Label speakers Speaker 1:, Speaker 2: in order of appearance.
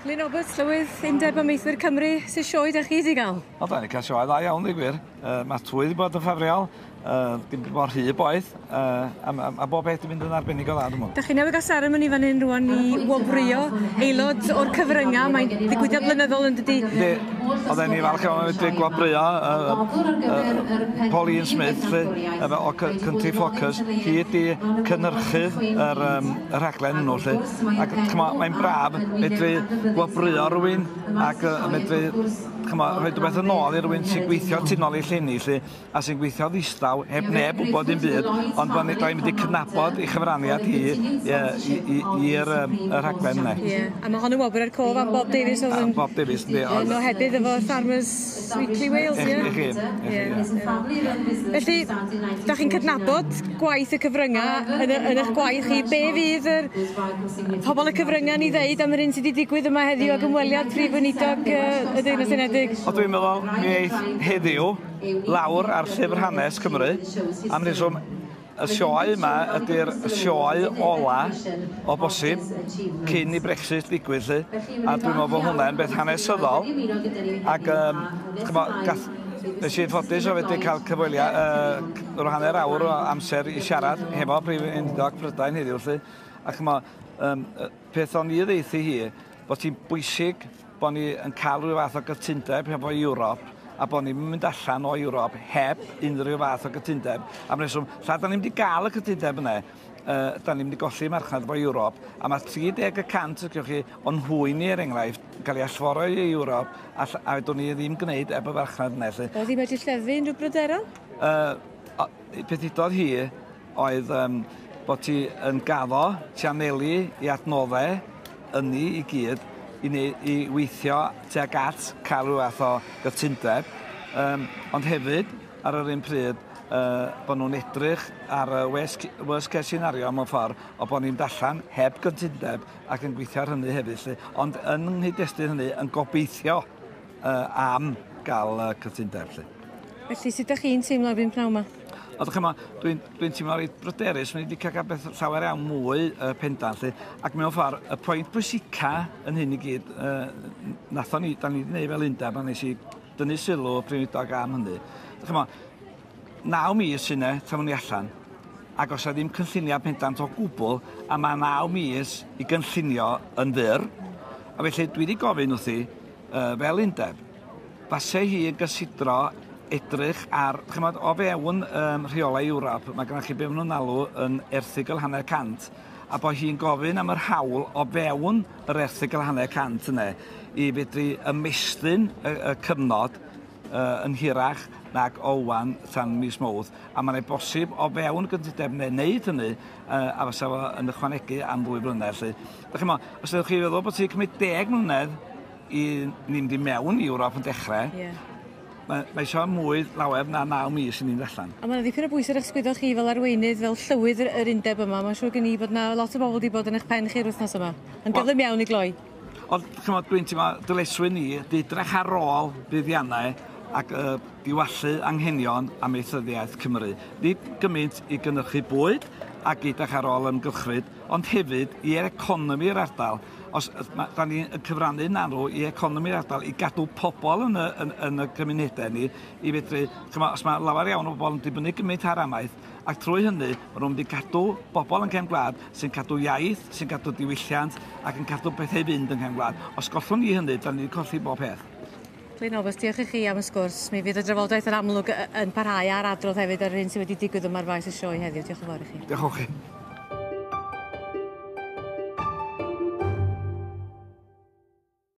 Speaker 1: Glyn Llywydd Undeb Amaethwyr Cymru, sy'n sioe da chi wedi gael?
Speaker 2: O, da ni cael sioe dda iawn, di gwir. Mae twy wedi bod yn ffafriol, dim wedi bod rhy boeth, a bob beth wedi mynd yn arbennig o dda, dwi'n mwyn.
Speaker 1: Da chi newid gael seremoni fan hyn rwan i wobrio aelod o'r cyfrynga, mae'n ddigwyddiad blynyddol yn dydi?
Speaker 2: Oedden ni falch iawn wedi gwabrio Pauline Smith o Country Focus. Hi ydi cynnyrchydd yr rhaglen nhw, ac mae'n braf medru gwabrio rhywun ac medru rhoi rhywbeth yn ôl i rhywun sy'n gweithio tunol i llenni a sy'n gweithio ddistaw heb neb wybod dim byd, ond bod ni'n mynd i cydnabod i chyfraniad i'r rhaglen yna.
Speaker 1: A mae hon yn wobr ar cof am Bob Davies oedd yn...
Speaker 2: Bob Davies, ynddi.
Speaker 1: Yn ohebydd efo Farmers Weekly Wales, ie? Felly, da chi'n cydnabod gwaith y cyfrynga yn eich gwaith chi. Be fydd yr pobl y cyfrynga ni ddeud am yr un sydd wedi digwydd yma heddiw ag ymweliad prif weinidog y Deyrnas Unedig?
Speaker 2: O, dwi'n meddwl, mi eith heddiw lawr ar llyfr hanes Cymru. Am reswm, y sioe yma ydy'r sioe ola o bosib cyn i Brexit ddigwydd, a dwi'n meddwl bod hwnna'n beth hanesyddol. Ac nes i'n ffodus o wedi cael cyfweliad o'r hanner awr o amser i siarad hefo prif weinidog Prydain heddiw. Ac peth o'n i ddeithi hi, bod hi'n bwysig bod ni yn cael rhyw fath o gytundeb hefo Ewrop, a bod ni'n mynd allan o Ewrop heb unrhyw fath o gytundeb. Am reswm, lla da ni'n mynd i gael y gytundeb yna, da ni'n mynd i golli marchnad efo Ewrop, a mae 30% o'n hwyn ni, er enghraifft, yn cael ei allforo i Ewrop, a wedyn ni ddim gwneud eb y marchnad yna.
Speaker 1: Oedd hi wedi lleddu unrhyw bryderon?
Speaker 2: Beth idodd hi oedd bod ti yn gaddo tianelu i adnoddau ynni i gyd, i weithio tuag at cael rhyw fath o gytundeb, ond hefyd ar yr un pryd bod nhw'n edrych ar y worst case scenario mewn ffordd o bod ni'n dallan heb gytundeb ac yn gweithio ar hynny hefyd, ond yn nghyd-destun hynny yn gobeithio am gael gytundeb.
Speaker 1: Felly sut ydych chi'n teimlo ar un pnawn yma?
Speaker 2: Dwi'n teimlo reit bryderus, mae wedi cael beth llawer iawn mwy pendant, ac mewn ffordd, y pwynt bwysica yn hyn i gyd, da ni wedi gwneud fel undeb, a nes i dynnu sylw prif weinidog am hynny. 9 mis yna, tan ni allan, ac os ddim cynllunio pendant o gwbl, a mae 9 mis i gynllunio yn fyr, a felly dwi wedi gofyn wrthi, fel undeb, fasau hi yn gysidro edrych ar, o fewn rheolau Ewrop, mae gennych chi be nhw'n alw yn erthygl 100%, a bod hi'n gofyn am yr hawl o fewn yr erthygl 100% yna i fedru ymestyn y cyfnod yn hirach nag Olwan tan mis Mawrth, a mae'n ei bosib o fewn y gytundeb neu wneud hynny, a fysa fo yn ychwanegu am 2 blynedd. Os ydych chi feddwl bod ti'n cymryd 10 mlynedd i ni mynd i mewn i Ewrop yn dechrau, mae eisiau mwy lawer na 9 mis i ni'n allan. A
Speaker 1: mae'n ddipyn o bwysau eich sgwyddo chi fel arweinydd, fel llywydd yr undeb yma. Mae'n siŵr gen i bod na lot o bobl wedi bod yn eich pen chi'r wythnos yma, yn gyflym iawn i gloi.
Speaker 2: Ond dwi'n teimlo, dyleswyr ni, dydrech ar ôl buddiannau ac diwallu anghenion amaethyddiaeth Cymru. Nid gymaint i gynhyrchu bwyd ac i edrych ar ôl ymgylchfyd, ond hefyd i'r economi'r ardal. Os da ni'n cyfrannu'n arw i economi'r ardal i gadw pobl yn y gymunedau ni, i fedru, os mae lawer iawn o bobl yn dibynnu gymaint ar amaeth, ac trwy hynny, maen nhw'n mynd i gadw bobl yn cefn gwlad sy'n cadw iaith, sy'n cadw diwylliant ac yn cadw bethau fynd yn cefn gwlad. Os gollwn ni hynny, da ni'n colli bob peth.
Speaker 1: Glyn, diolch i chi am y sgwrs. Mi fydd y drafodaeth yn amlwg yn parhau ar adrodd hefyd ar hyn sydd wedi digwydd yma'r faes y sioe heddiw. Diolch yn fawr i chi.
Speaker 2: Diolch o chi.